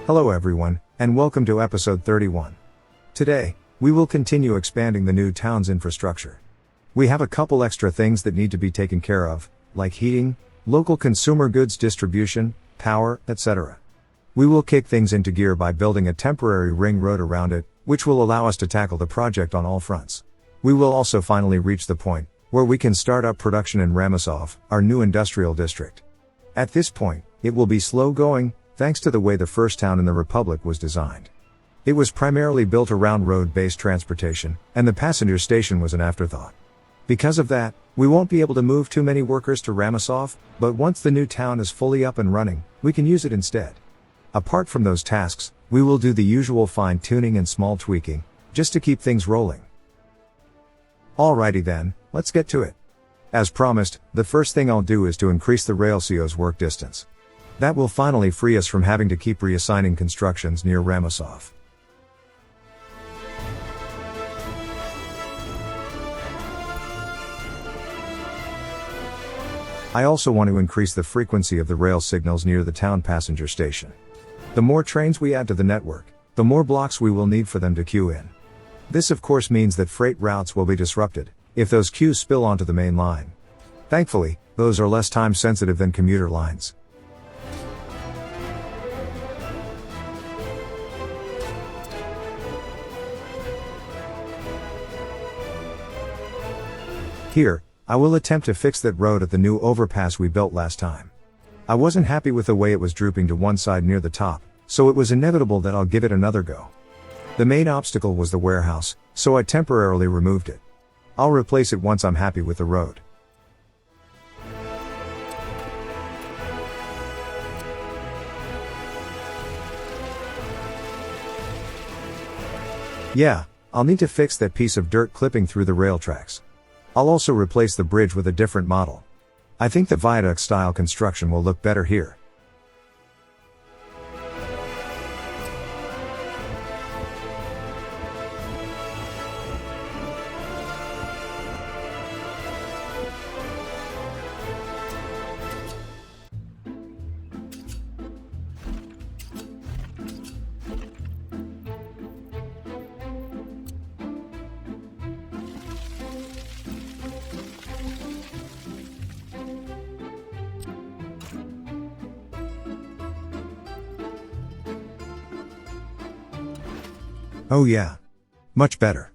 Hello everyone, and welcome to episode 31. Today, we will continue expanding the new town's infrastructure. We have a couple extra things that need to be taken care of, like heating, local consumer goods distribution, power, etc. We will kick things into gear by building a temporary ring road around it, which will allow us to tackle the project on all fronts. We will also finally reach the point where we can start up production in Ramosov, our new industrial district. At this point, it will be slow going, thanks to the way the first town in the Republic was designed. It was primarily built around road-based transportation, and the passenger station was an afterthought. Because of that, we won't be able to move too many workers to Ramosov, but once the new town is fully up and running, we can use it instead. Apart from those tasks, we will do the usual fine-tuning and small tweaking, just to keep things rolling. Alrighty then, let's get to it. As promised, the first thing I'll do is to increase the RailCO's work distance. That will finally free us from having to keep reassigning constructions near Ramosov. I also want to increase the frequency of the rail signals near the town passenger station. The more trains we add to the network, the more blocks we will need for them to queue in. This of course means that freight routes will be disrupted if those queues spill onto the main line. Thankfully, those are less time sensitive than commuter lines. Here, I will attempt to fix that road at the new overpass we built last time. I wasn't happy with the way it was drooping to one side near the top, so it was inevitable that I'll give it another go. The main obstacle was the warehouse, so I temporarily removed it. I'll replace it once I'm happy with the road. Yeah, I'll need to fix that piece of dirt clipping through the rail tracks. I'll also replace the bridge with a different model. I think the viaduct style construction will look better here. Oh yeah. Much better.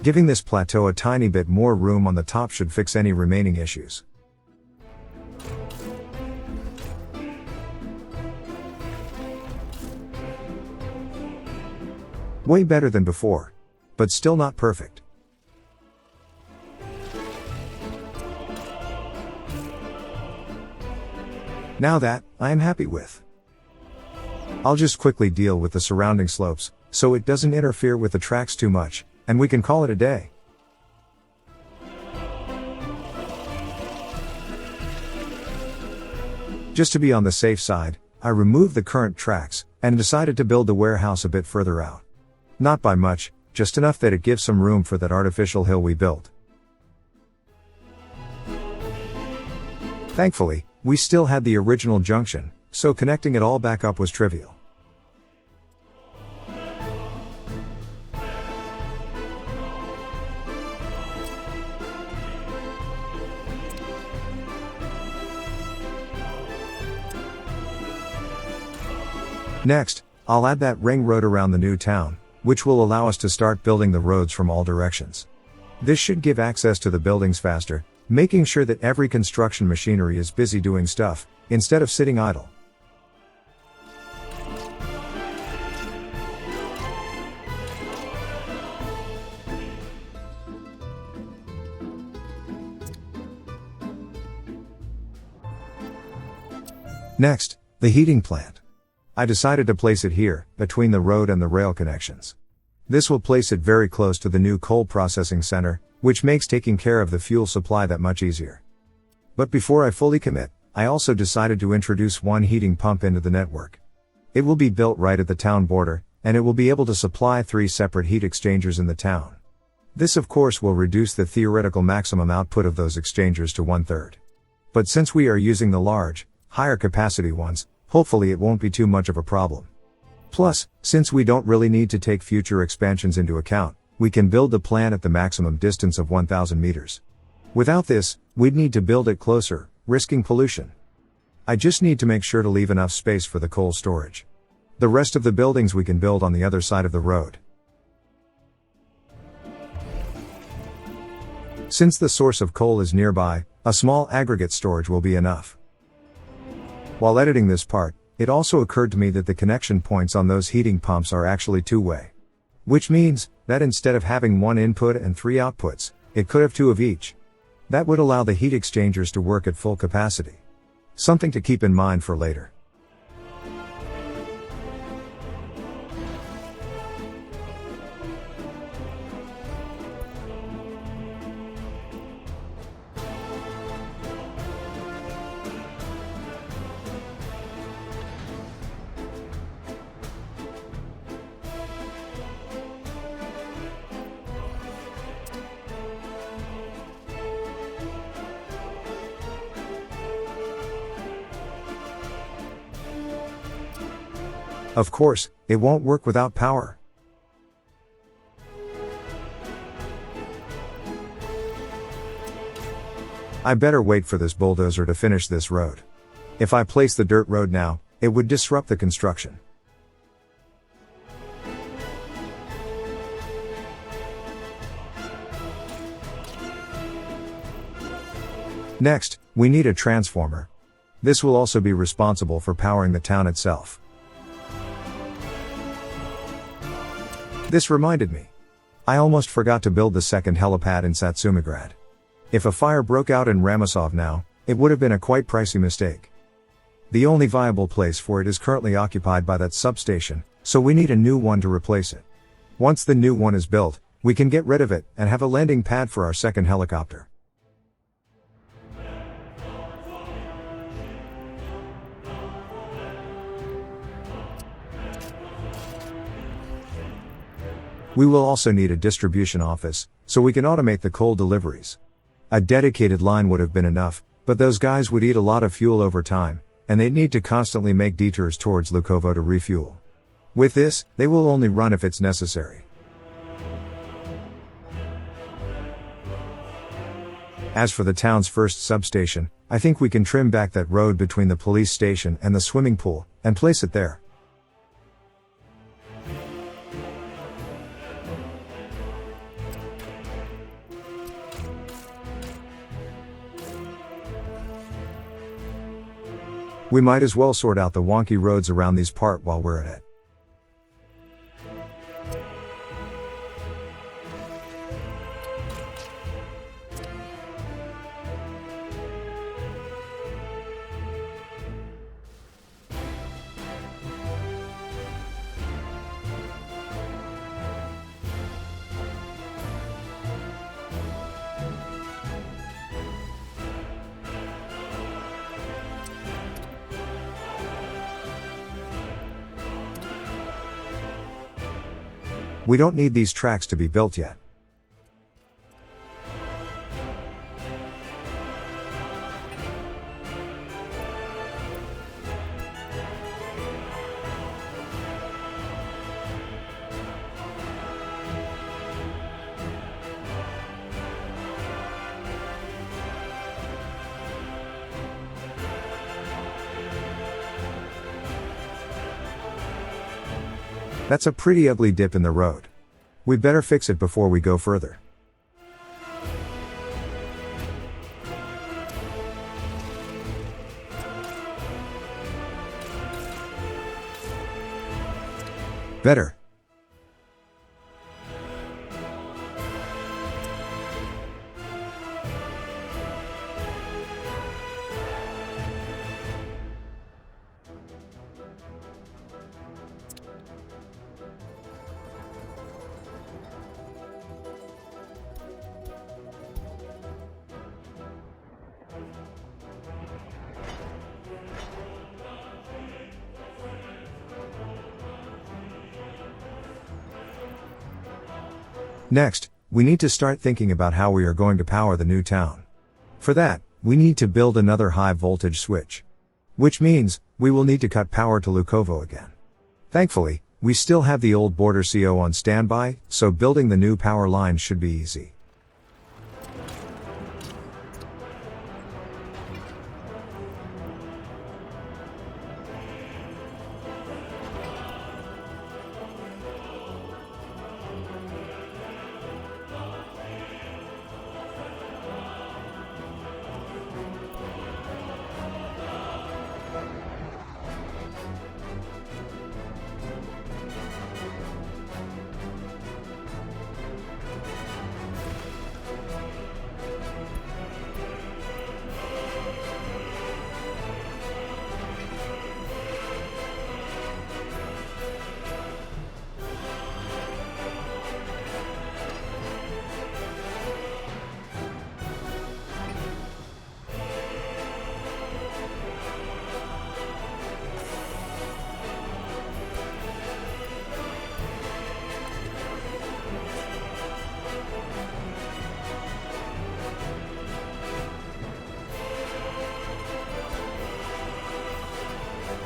Giving this plateau a tiny bit more room on the top should fix any remaining issues. Way better than before. But still not perfect. Now that, I am happy with. I'll just quickly deal with the surrounding slopes, so it doesn't interfere with the tracks too much, and we can call it a day. Just to be on the safe side, I removed the current tracks, and decided to build the warehouse a bit further out. Not by much, just enough that it gives some room for that artificial hill we built. Thankfully, we still had the original junction, so connecting it all back up was trivial. Next, I'll add that ring road around the new town, which will allow us to start building the roads from all directions. This should give access to the buildings faster, making sure that every construction machinery is busy doing stuff, instead of sitting idle. Next, the heating plant. I decided to place it here, between the road and the rail connections. This will place it very close to the new coal processing center, which makes taking care of the fuel supply that much easier. But before I fully commit, I also decided to introduce one heating pump into the network. It will be built right at the town border, and it will be able to supply 3 separate heat exchangers in the town. This of course will reduce the theoretical maximum output of those exchangers to 1/3. But since we are using the large, higher capacity ones, hopefully it won't be too much of a problem. Plus, since we don't really need to take future expansions into account, we can build the plant at the maximum distance of 1,000 meters. Without this, we'd need to build it closer, risking pollution. I just need to make sure to leave enough space for the coal storage. The rest of the buildings we can build on the other side of the road. Since the source of coal is nearby, a small aggregate storage will be enough. While editing this part, it also occurred to me that the connection points on those heating pumps are actually two-way. Which means, that instead of having one input and 3 outputs, it could have 2 of each. That would allow the heat exchangers to work at full capacity. Something to keep in mind for later. Of course, it won't work without power. I better wait for this bulldozer to finish this road. If I place the dirt road now, it would disrupt the construction. Next, we need a transformer. This will also be responsible for powering the town itself. This reminded me. I almost forgot to build the second helipad in Satsumigrad. If a fire broke out in Ramosov now, it would have been a quite pricey mistake. The only viable place for it is currently occupied by that substation, so we need a new one to replace it. Once the new one is built, we can get rid of it and have a landing pad for our second helicopter. We will also need a distribution office, so we can automate the coal deliveries. A dedicated line would have been enough, but those guys would eat a lot of fuel over time, and they'd need to constantly make detours towards Lukovo to refuel. With this, they will only run if it's necessary. As for the town's first substation, I think we can trim back that road between the police station and the swimming pool, and place it there. We might as well sort out the wonky roads around these part while we're at it. We don't need these tracks to be built yet. That's a pretty ugly dip in the road. We better fix it before we go further. Better. Next, we need to start thinking about how we are going to power the new town. For that, we need to build another high voltage switch. Which means, we will need to cut power to Lukovo again. Thankfully, we still have the old border CO on standby, so building the new power line should be easy.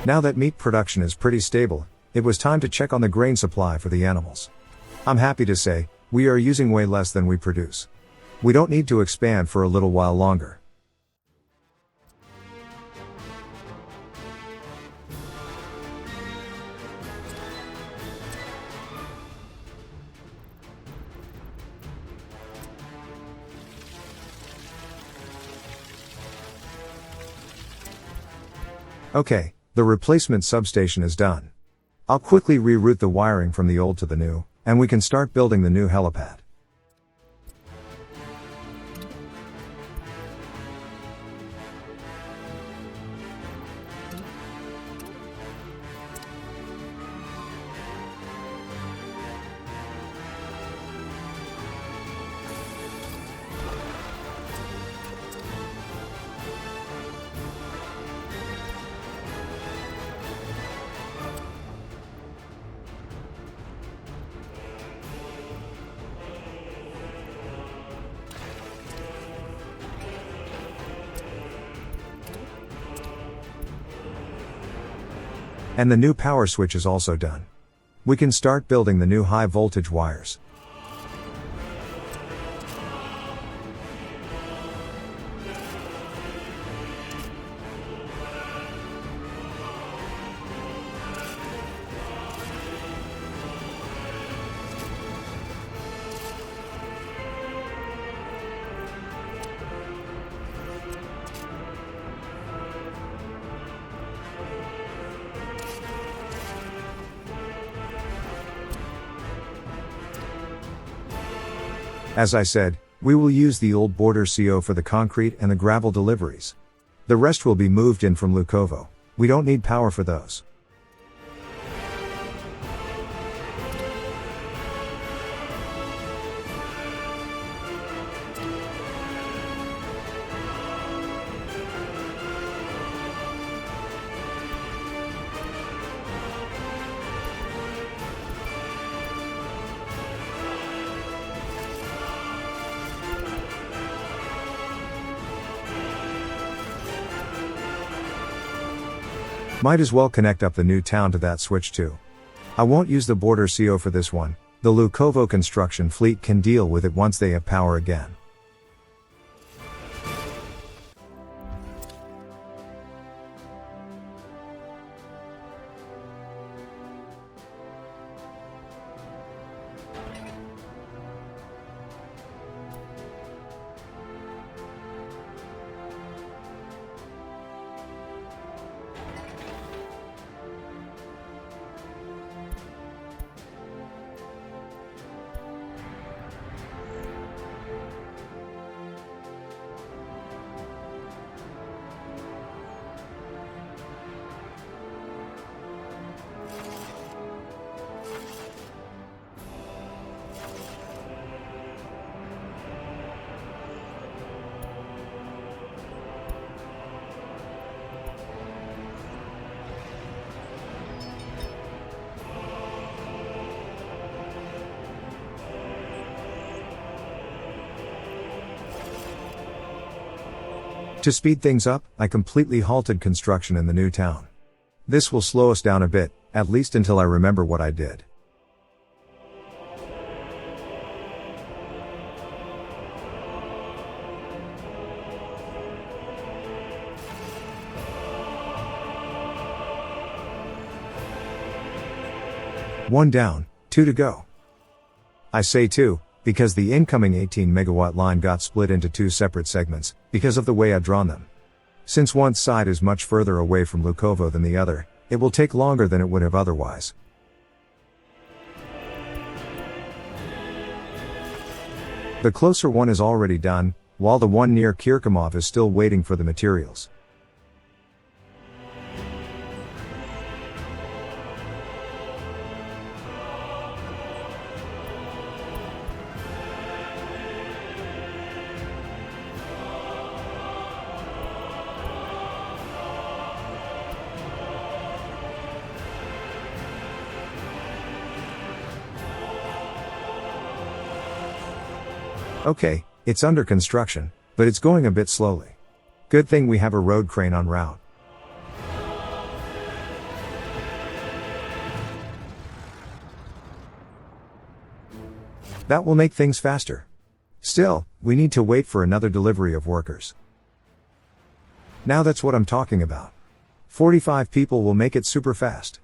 Now that meat production is pretty stable, it was time to check on the grain supply for the animals. I'm happy to say, we are using way less than we produce. We don't need to expand for a little while longer. Okay. The replacement substation is done. I'll quickly reroute the wiring from the old to the new, and we can start building the new helipad. And the new power switch is also done. We can start building the new high voltage wires. As I said, we will use the old border CO for the concrete and the gravel deliveries. The rest will be moved in from Lukovo. We don't need power for those. Might as well connect up the new town to that switch too. I won't use the border CO for this one, the Lukovo construction fleet can deal with it once they have power again. To speed things up, I completely halted construction in the new town. This will slow us down a bit, at least until I remember what I did. One down, 2 to go. I say 2, because the incoming 18 megawatt line got split into 2 separate segments, because of the way I'd drawn them. Since one side is much further away from Lukovo than the other, it will take longer than it would have otherwise. The closer one is already done, while the one near Kirkimov is still waiting for the materials. Okay, it's under construction, but it's going a bit slowly. Good thing we have a road crane en route. That will make things faster. Still, we need to wait for another delivery of workers. Now that's what I'm talking about. 45 people will make it super fast.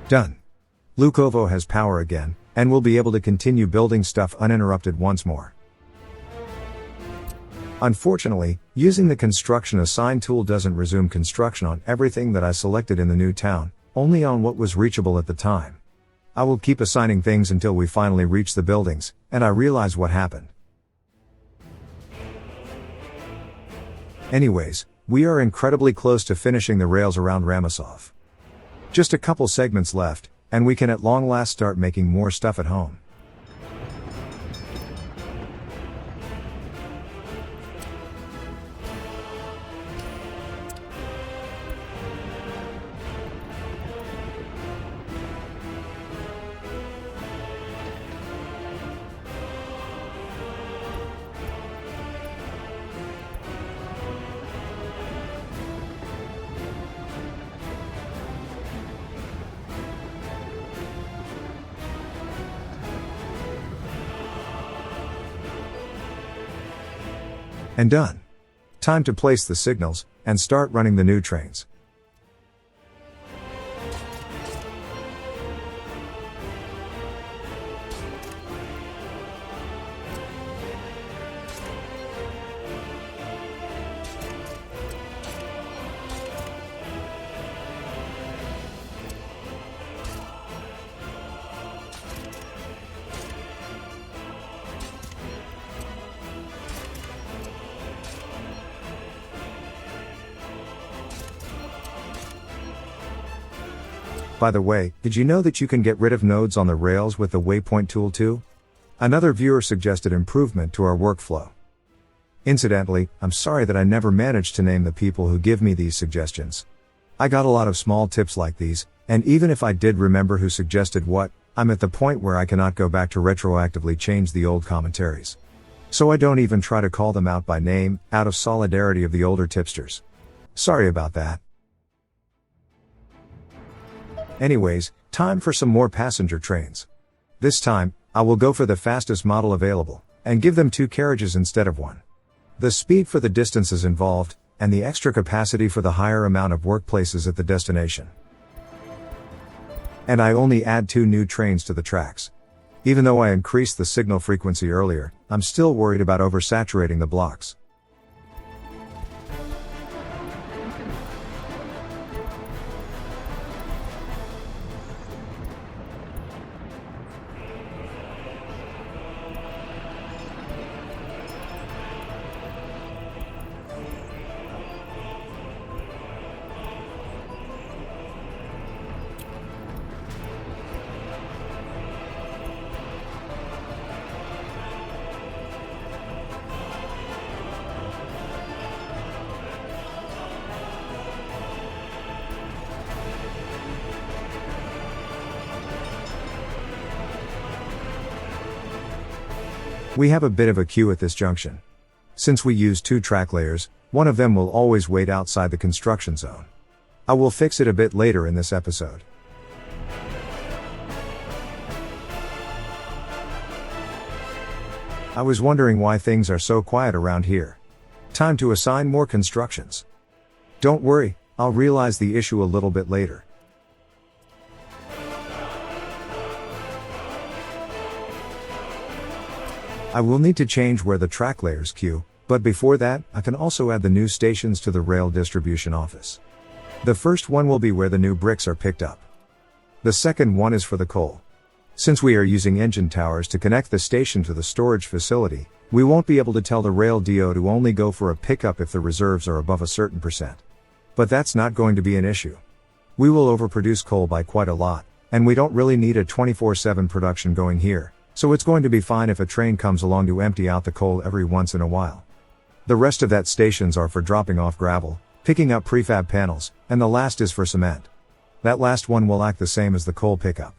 Done. Lukovo has power again, and we'll be able to continue building stuff uninterrupted once more. Unfortunately, using the construction assign tool doesn't resume construction on everything that I selected in the new town, only on what was reachable at the time. I will keep assigning things until we finally reach the buildings, and I realize what happened. Anyways, we are incredibly close to finishing the rails around Ramosov. Just a couple segments left, and we can at long last start making more stuff at home. And done. Time to place the signals, and start running the new trains. By the way, did you know that you can get rid of nodes on the rails with the waypoint tool too? Another viewer suggested improvement to our workflow. Incidentally, I'm sorry that I never managed to name the people who give me these suggestions. I got a lot of small tips like these, and even if I did remember who suggested what, I'm at the point where I cannot go back to retroactively change the old commentaries. So I don't even try to call them out by name, out of solidarity of the older tipsters. Sorry about that. Anyways, time for some more passenger trains. This time, I will go for the fastest model available, and give them 2 carriages instead of 1. The speed for the distances involved, and the extra capacity for the higher amount of workplaces at the destination. And I only add 2 new trains to the tracks. Even though I increased the signal frequency earlier, I'm still worried about oversaturating the blocks. We have a bit of a queue at this junction. Since we use 2 track layers, one of them will always wait outside the construction zone. I will fix it a bit later in this episode. I was wondering why things are so quiet around here. Time to assign more constructions. Don't worry, I'll realize the issue a little bit later. I will need to change where the track layers queue, but before that, I can also add the new stations to the rail distribution office. The first one will be where the new bricks are picked up. The second one is for the coal. Since we are using engine towers to connect the station to the storage facility, we won't be able to tell the rail DO to only go for a pickup if the reserves are above a certain percent. But that's not going to be an issue. We will overproduce coal by quite a lot, and we don't really need a 24/7 production going here, so it's going to be fine if a train comes along to empty out the coal every once in a while. The rest of that stations are for dropping off gravel, picking up prefab panels, and the last is for cement. That last one will act the same as the coal pickup.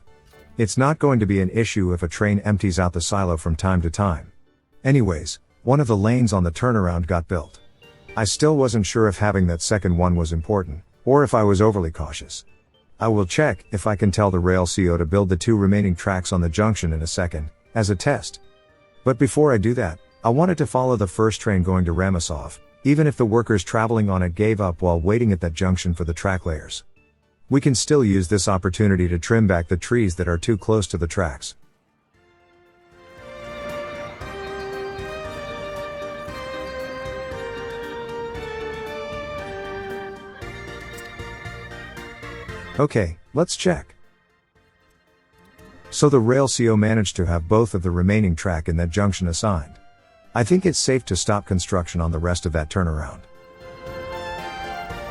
It's not going to be an issue if a train empties out the silo from time to time. Anyways, one of the lanes on the turnaround got built. I still wasn't sure if having that second one was important, or if I was overly cautious. I will check if I can tell the rail CO to build the 2 remaining tracks on the junction in a second, as a test. But before I do that, I wanted to follow the first train going to Ramosov, even if the workers traveling on it gave up while waiting at that junction for the track layers. We can still use this opportunity to trim back the trees that are too close to the tracks. Okay, let's check. So the rail CO managed to have both of the remaining track in that junction assigned. I think it's safe to stop construction on the rest of that turnaround.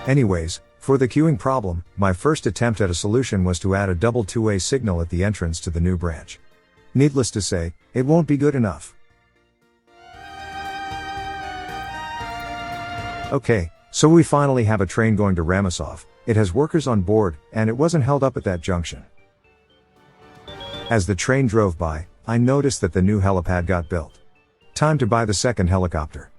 Anyways, for the queuing problem, my first attempt at a solution was to add a double two-way signal at the entrance to the new branch. Needless to say, it won't be good enough. Okay, so we finally have a train going to Ramosov. It has workers on board, and it wasn't held up at that junction. As the train drove by, I noticed that the new helipad got built. Time to buy the second helicopter.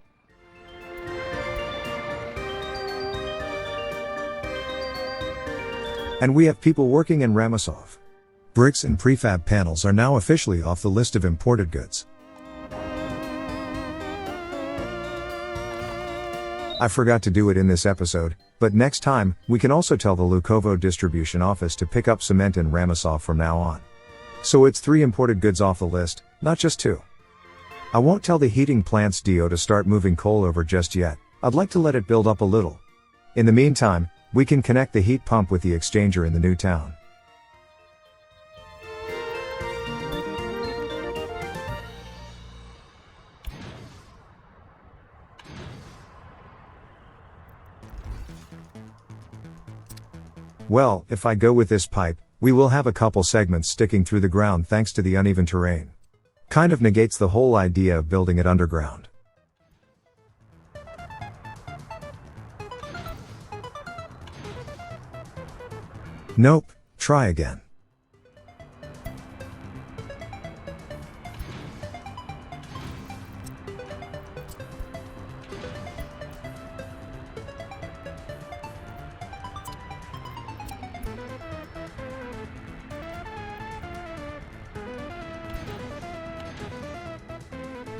And we have people working in Ramosov. Bricks and prefab panels are now officially off the list of imported goods. I forgot to do it in this episode, but next time, we can also tell the Lukovo distribution office to pick up cement in Ramosov from now on. So it's 3 imported goods off the list, not just 2. I won't tell the heating plant's DO to start moving coal over just yet. I'd like to let it build up a little. In the meantime, we can connect the heat pump with the exchanger in the new town. Well, if I go with this pipe, we will have a couple segments sticking through the ground thanks to the uneven terrain. Kind of negates the whole idea of building it underground. Nope, try again.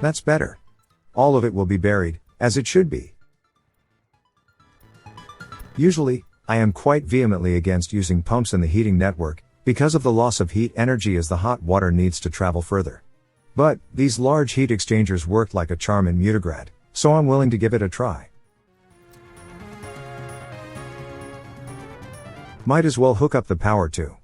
That's better. All of it will be buried, as it should be. Usually, I am quite vehemently against using pumps in the heating network, because of the loss of heat energy as the hot water needs to travel further. But, these large heat exchangers worked like a charm in Mutograd, so I'm willing to give it a try. Might as well hook up the power too.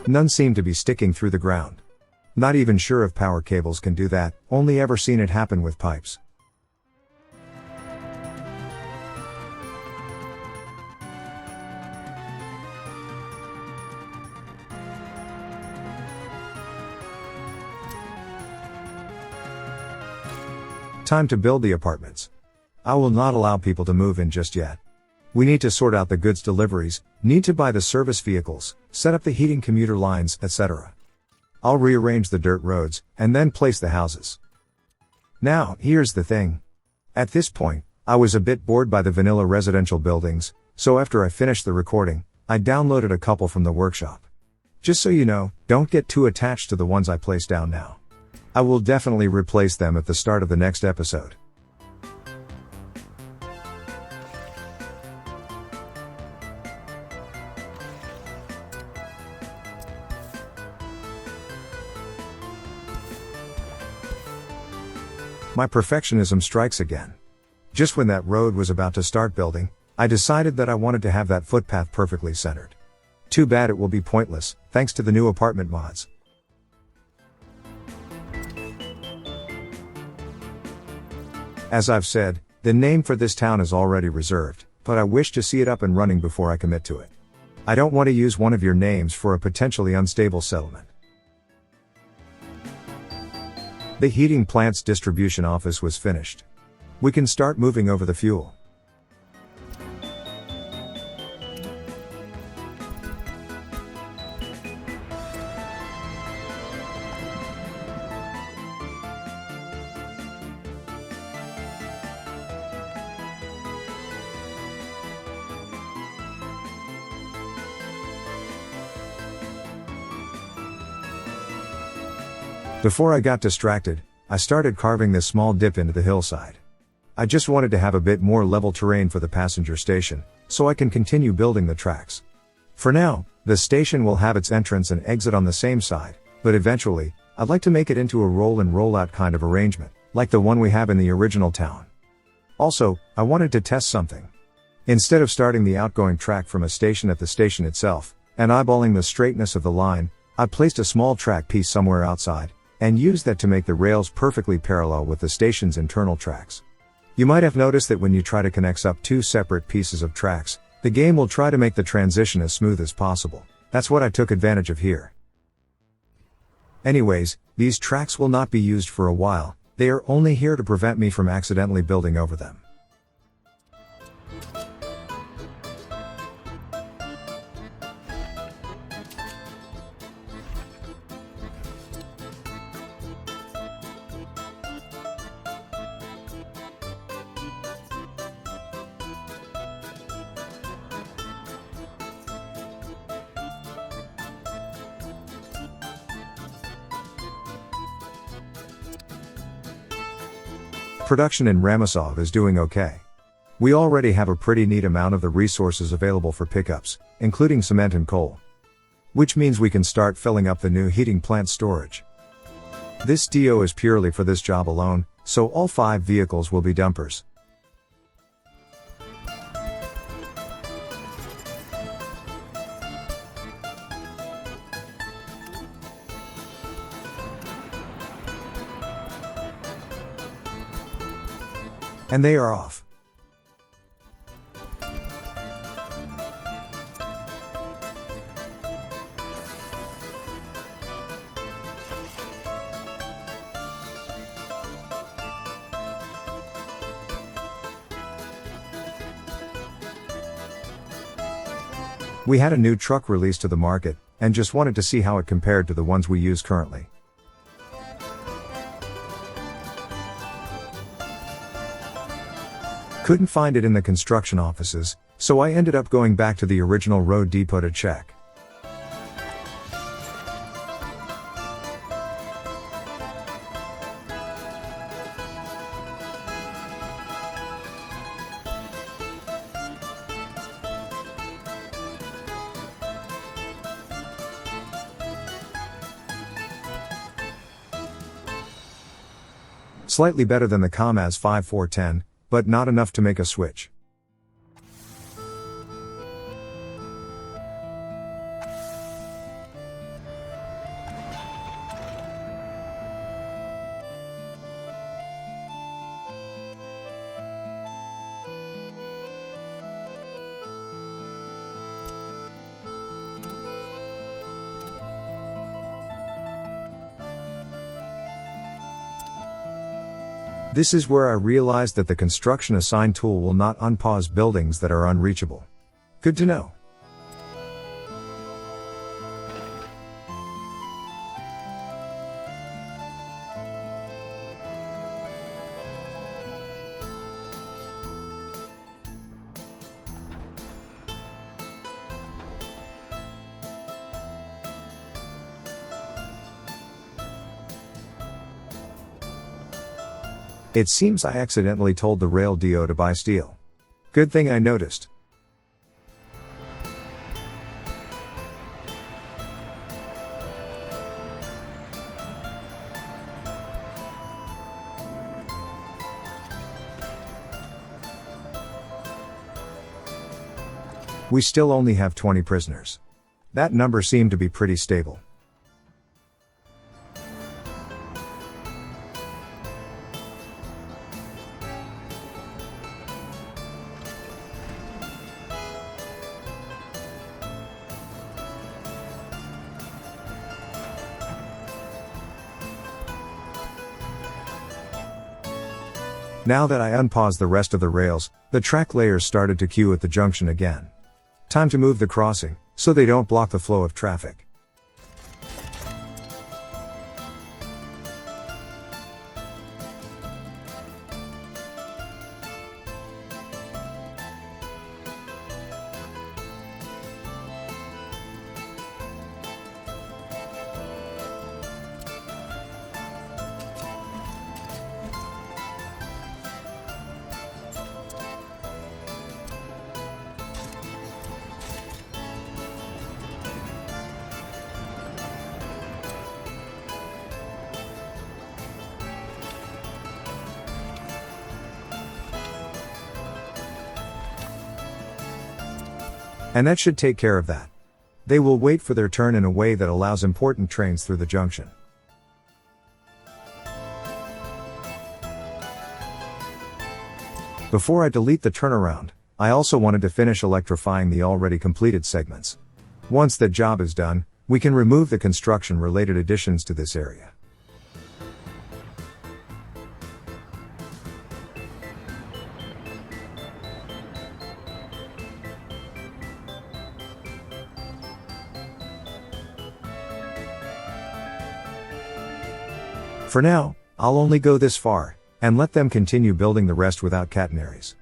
None seem to be sticking through the ground. Not even sure if power cables can do that, only ever seen it happen with pipes. Time to build the apartments. I will not allow people to move in just yet. We need to sort out the goods deliveries, need to buy the service vehicles, set up the heating commuter lines, etc. I'll rearrange the dirt roads, and then place the houses. Now, here's the thing. At this point, I was a bit bored by the vanilla residential buildings, so after I finished the recording, I downloaded a couple from the workshop. Just so you know, don't get too attached to the ones I place down now. I will definitely replace them at the start of the next episode. My perfectionism strikes again. Just when that road was about to start building, I decided that I wanted to have that footpath perfectly centered. Too bad it will be pointless, thanks to the new apartment mods. As I've said, the name for this town is already reserved, but I wish to see it up and running before I commit to it. I don't want to use one of your names for a potentially unstable settlement. The heating plant's distribution office was finished. We can start moving over the fuel. Before I got distracted, I started carving this small dip into the hillside. I just wanted to have a bit more level terrain for the passenger station, so I can continue building the tracks. For now, the station will have its entrance and exit on the same side, but eventually, I'd like to make it into a roll and roll out kind of arrangement, like the one we have in the original town. Also, I wanted to test something. Instead of starting the outgoing track from a station at the station itself, and eyeballing the straightness of the line, I placed a small track piece somewhere outside, and used that to make the rails perfectly parallel with the station's internal tracks. You might have noticed that when you try to connect up two separate pieces of tracks, the game will try to make the transition as smooth as possible. That's what I took advantage of here. Anyways, these tracks will not be used for a while, they are only here to prevent me from accidentally building over them. Production in Ramosov is doing okay. We already have a pretty neat amount of the resources available for pickups, including cement and coal. Which means we can start filling up the new heating plant storage. This DO is purely for this job alone, so all 5 vehicles will be dumpers. And they are off. We had a new truck released to the market, and just wanted to see how it compared to the ones we use currently. Couldn't find it in the construction offices, so I ended up going back to the original road depot to check. Slightly better than the KAMAZ 5410, but not enough to make a switch. This is where I realized that the construction assign tool will not unpause buildings that are unreachable. Good to know. It seems I accidentally told the rail DO to buy steel. Good thing I noticed. We still only have 20 prisoners. That number seemed to be pretty stable. Now that I unpaused the rest of the rails, the track layers started to queue at the junction again. Time to move the crossing, so they don't block the flow of traffic. And that should take care of that. They will wait for their turn in a way that allows important trains through the junction. Before I delete the turnaround, I also wanted to finish electrifying the already completed segments. Once that job is done, we can remove the construction-related additions to this area. For now, I'll only go this far, and let them continue building the rest without catenaries.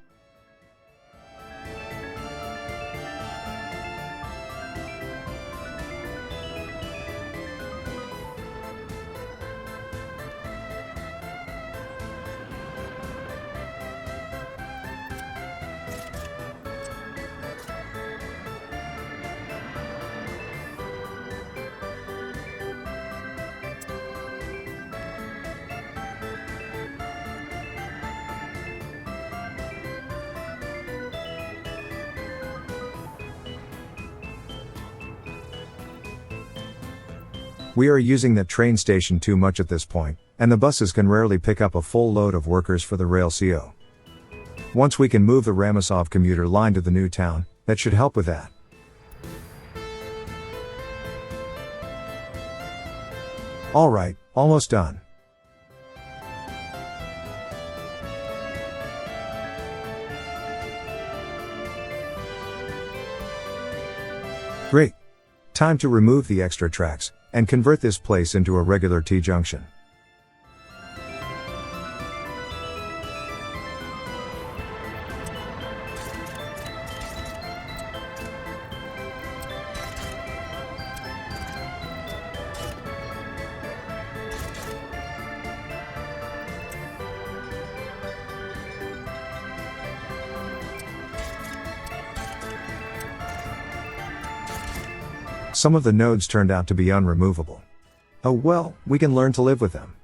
We are using that train station too much at this point, and the buses can rarely pick up a full load of workers for the rail CO. Once we can move the Ramosov commuter line to the new town, that should help with that. Alright, almost done. Great. Time to remove the extra tracks, and convert this place into a regular T-junction. Some of the nodes turned out to be unremovable. Oh well, we can learn to live with them.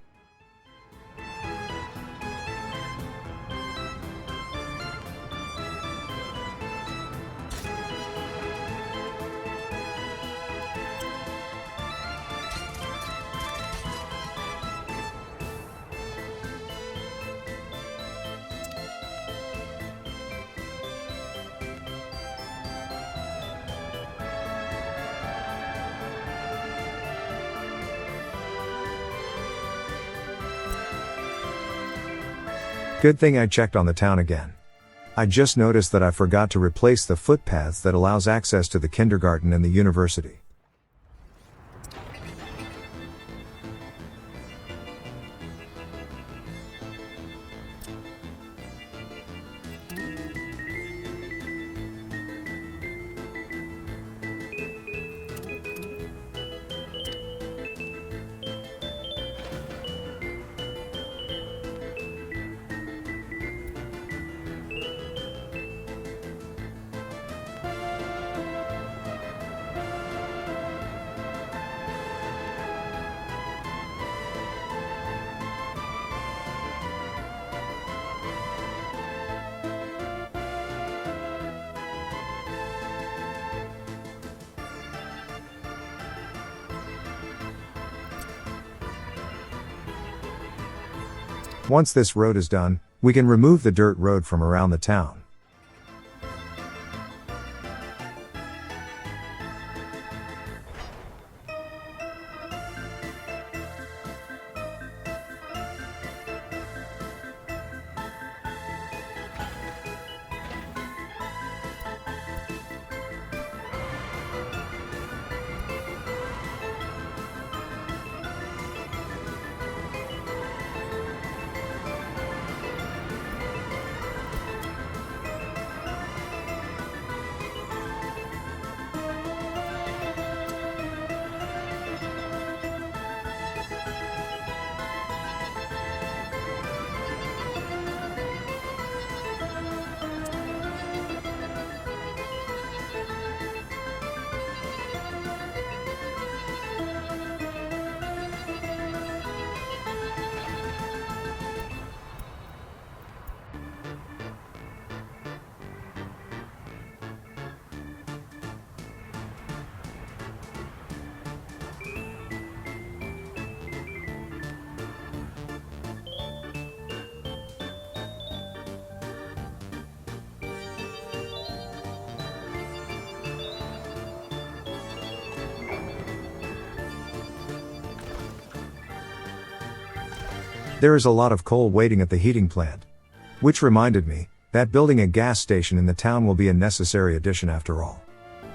Good thing I checked on the town again. I just noticed that I forgot to replace the footpaths that allows access to the kindergarten and the university. Once this road is done, we can remove the dirt road from around the town. There is a lot of coal waiting at the heating plant. Which reminded me, that building a gas station in the town will be a necessary addition after all.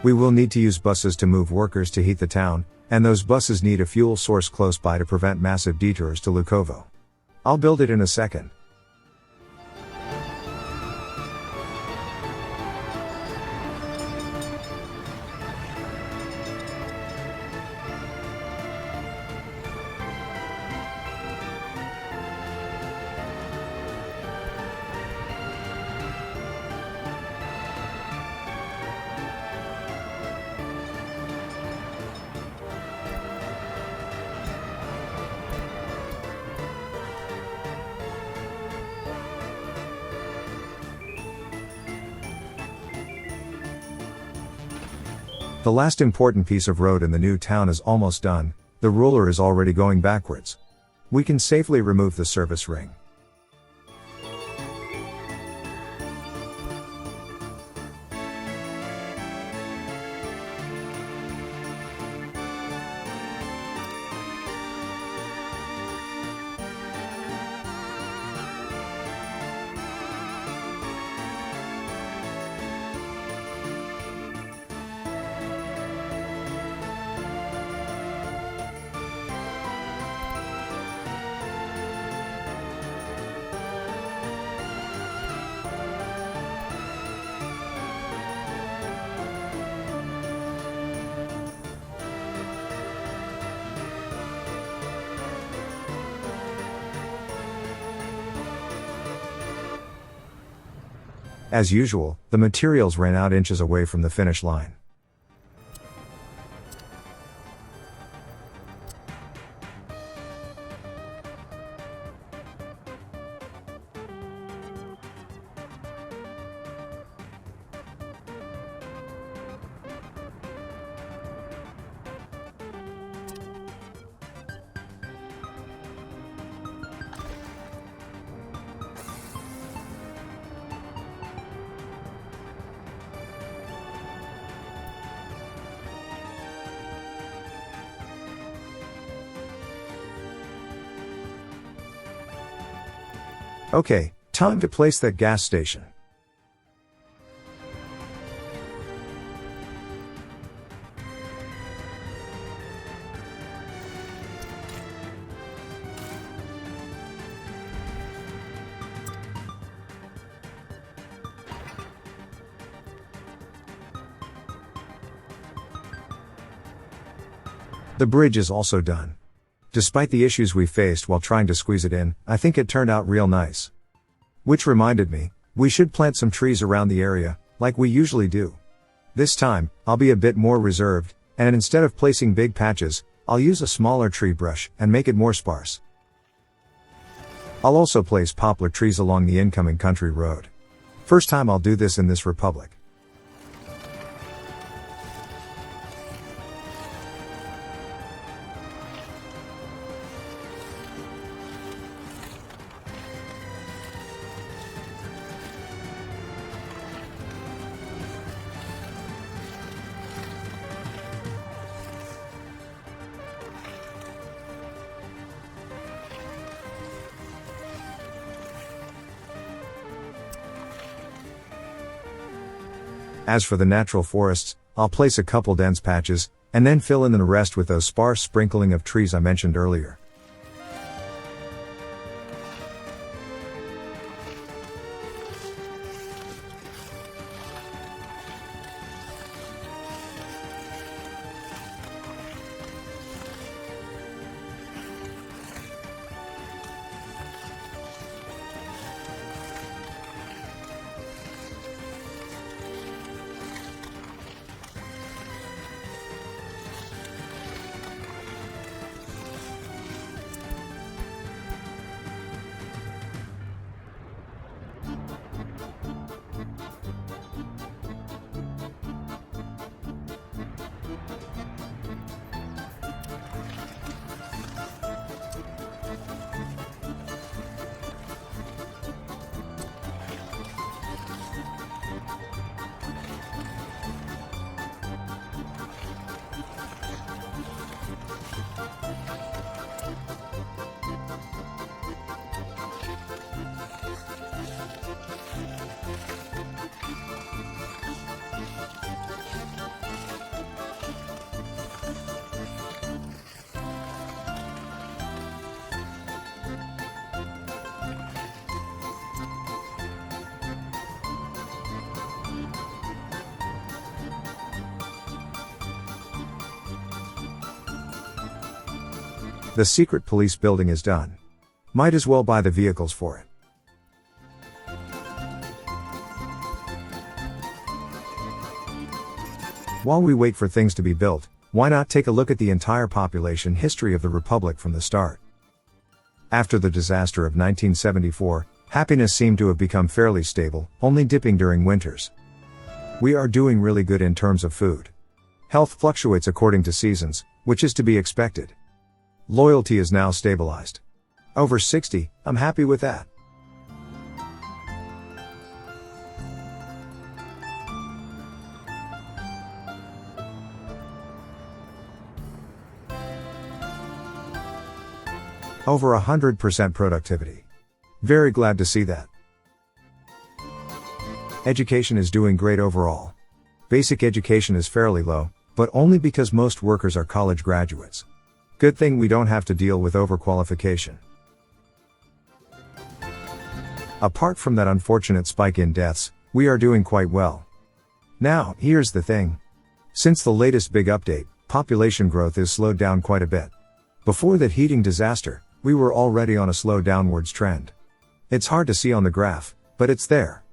We will need to use buses to move workers to heat the town, and those buses need a fuel source close by to prevent massive detours to Lukovo. I'll build it in a second. The last important piece of road in the new town is almost done, the ruler is already going backwards. We can safely remove the service ring. As usual, the materials ran out inches away from the finish line. Okay, Time to place that gas station. The bridge is also done. Despite the issues we faced while trying to squeeze it in, I think it turned out real nice. Which reminded me, we should plant some trees around the area, like we usually do. This time, I'll be a bit more reserved, and instead of placing big patches, I'll use a smaller tree brush and make it more sparse. I'll also place poplar trees along the incoming country road. First time I'll do this in this republic. As for the natural forests, I'll place a couple dense patches, and then fill in the rest with those sparse sprinkling of trees I mentioned earlier. The secret police building is done. Might as well buy the vehicles for it. While we wait for things to be built, why not take a look at the entire population history of the Republic from the start? After the disaster of 1974, happiness seemed to have become fairly stable, only dipping during winters. We are doing really good in terms of food. Health fluctuates according to seasons, which is to be expected. Loyalty is now stabilized. Over 60, I'm happy with that. Over 100% productivity. Very glad to see that. Education is doing great overall. Basic education is fairly low, but only because most workers are college graduates. Good thing we don't have to deal with overqualification. Apart from that unfortunate spike in deaths, we are doing quite well. Now, here's the thing. Since the latest big update, population growth is slowed down quite a bit. Before that heating disaster, we were already on a slow downwards trend. It's hard to see on the graph, but it's there.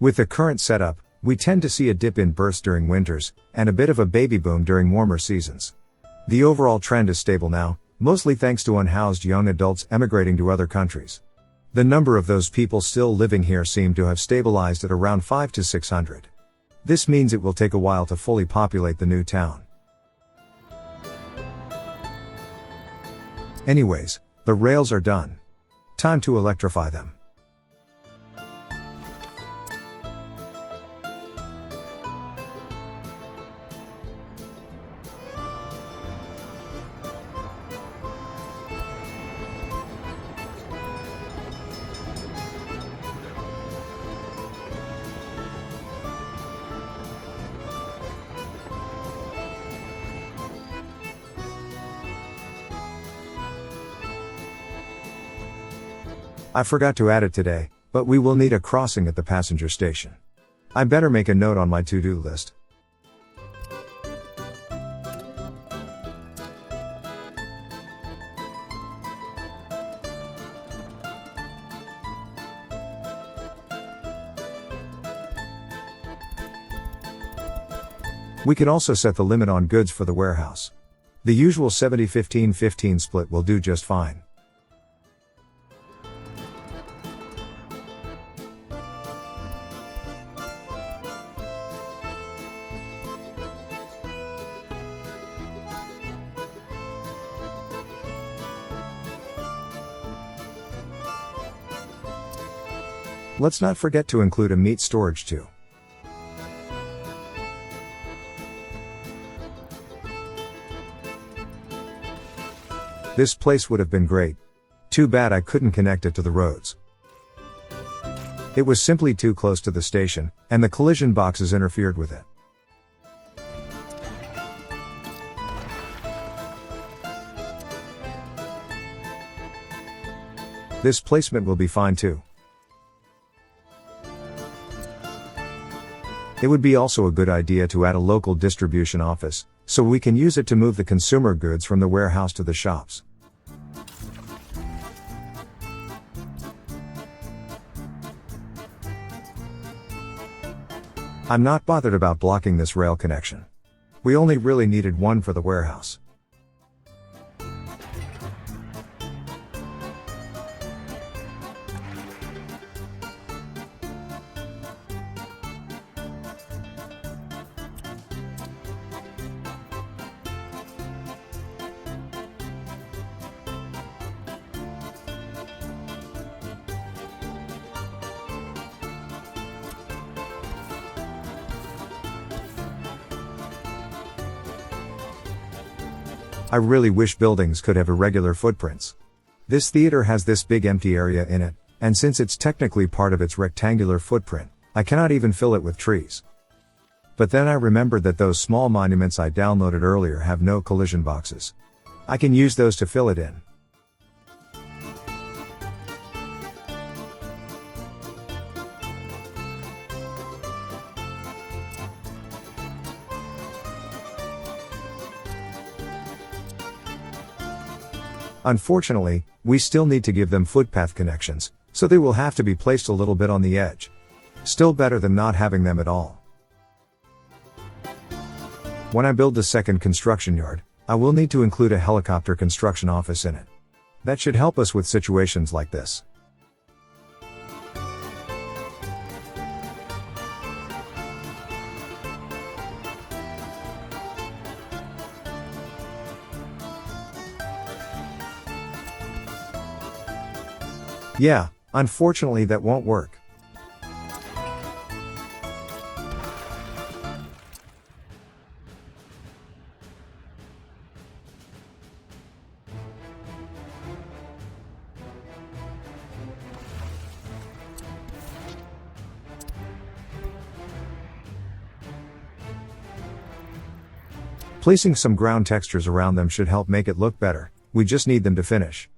With the current setup, we tend to see a dip in births during winters, and a bit of a baby boom during warmer seasons. The overall trend is stable now, mostly thanks to unhoused young adults emigrating to other countries. The number of those people still living here seem to have stabilized at around 500 to 600. This means it will take a while to fully populate the new town. Anyways, the rails are done. Time to electrify them. I forgot to add it today, but we will need a crossing at the passenger station. I better make a note on my to-do list. We can also set the limit on goods for the warehouse. The usual 70-15-15 split will do just fine. Let's not forget to include a meat storage too. This place would have been great. Too bad I couldn't connect it to the roads. It was simply too close to the station, and the collision boxes interfered with it. This placement will be fine too. It would be also a good idea to add a local distribution office, so we can use it to move the consumer goods from the warehouse to the shops. I'm not bothered about blocking this rail connection. We only really needed one for the warehouse. I really wish buildings could have irregular footprints. This theater has this big empty area in it, and since it's technically part of its rectangular footprint, I cannot even fill it with trees. But then I remembered that those small monuments I downloaded earlier have no collision boxes. I can use those to fill it in. Unfortunately, we still need to give them footpath connections, so they will have to be placed a little bit on the edge. Still better than not having them at all. When I build the second construction yard, I will need to include a helicopter construction office in it. That should help us with situations like this. Yeah, unfortunately that won't work. Placing some ground textures around them should help make it look better. We just need them to finish.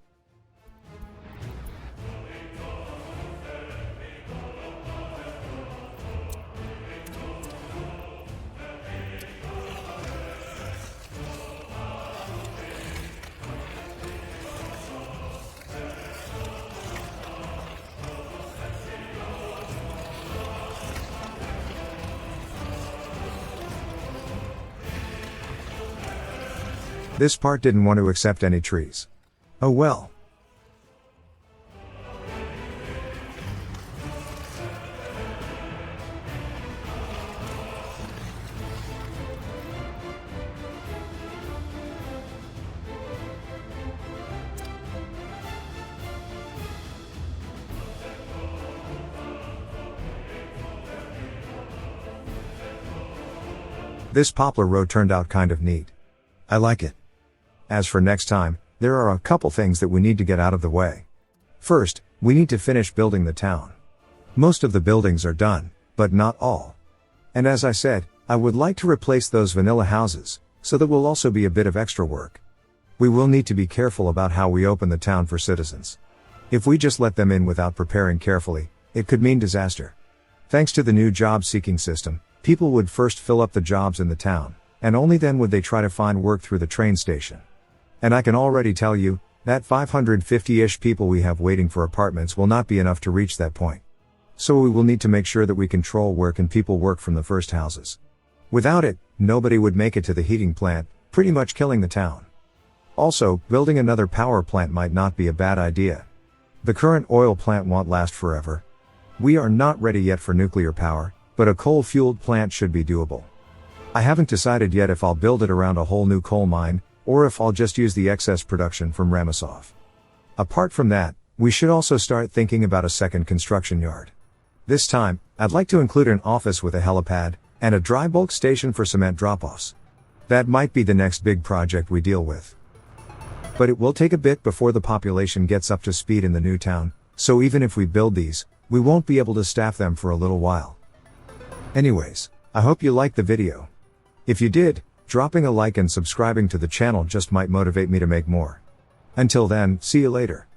This part didn't want to accept any trees. Oh well. This poplar row turned out kind of neat. I like it. As for next time, there are a couple things that we need to get out of the way. First, we need to finish building the town. Most of the buildings are done, but not all. And as I said, I would like to replace those vanilla houses, so that will also be a bit of extra work. We will need to be careful about how we open the town for citizens. If we just let them in without preparing carefully, it could mean disaster. Thanks to the new job-seeking system, people would first fill up the jobs in the town, and only then would they try to find work through the train station. And I can already tell you, that 550-ish people we have waiting for apartments will not be enough to reach that point. So we will need to make sure that we control where can people work from the first houses. Without it, nobody would make it to the heating plant, pretty much killing the town. Also, building another power plant might not be a bad idea. The current oil plant won't last forever. We are not ready yet for nuclear power, but a coal-fueled plant should be doable. I haven't decided yet if I'll build it around a whole new coal mine, or if I'll just use the excess production from Ramosov. Apart from that, we should also start thinking about a second construction yard. This time, I'd like to include an office with a helipad, and a dry bulk station for cement drop-offs. That might be the next big project we deal with. But it will take a bit before the population gets up to speed in the new town, so even if we build these, we won't be able to staff them for a little while. Anyways, I hope you liked the video. If you did, dropping a like and subscribing to the channel just might motivate me to make more. Until then, see you later.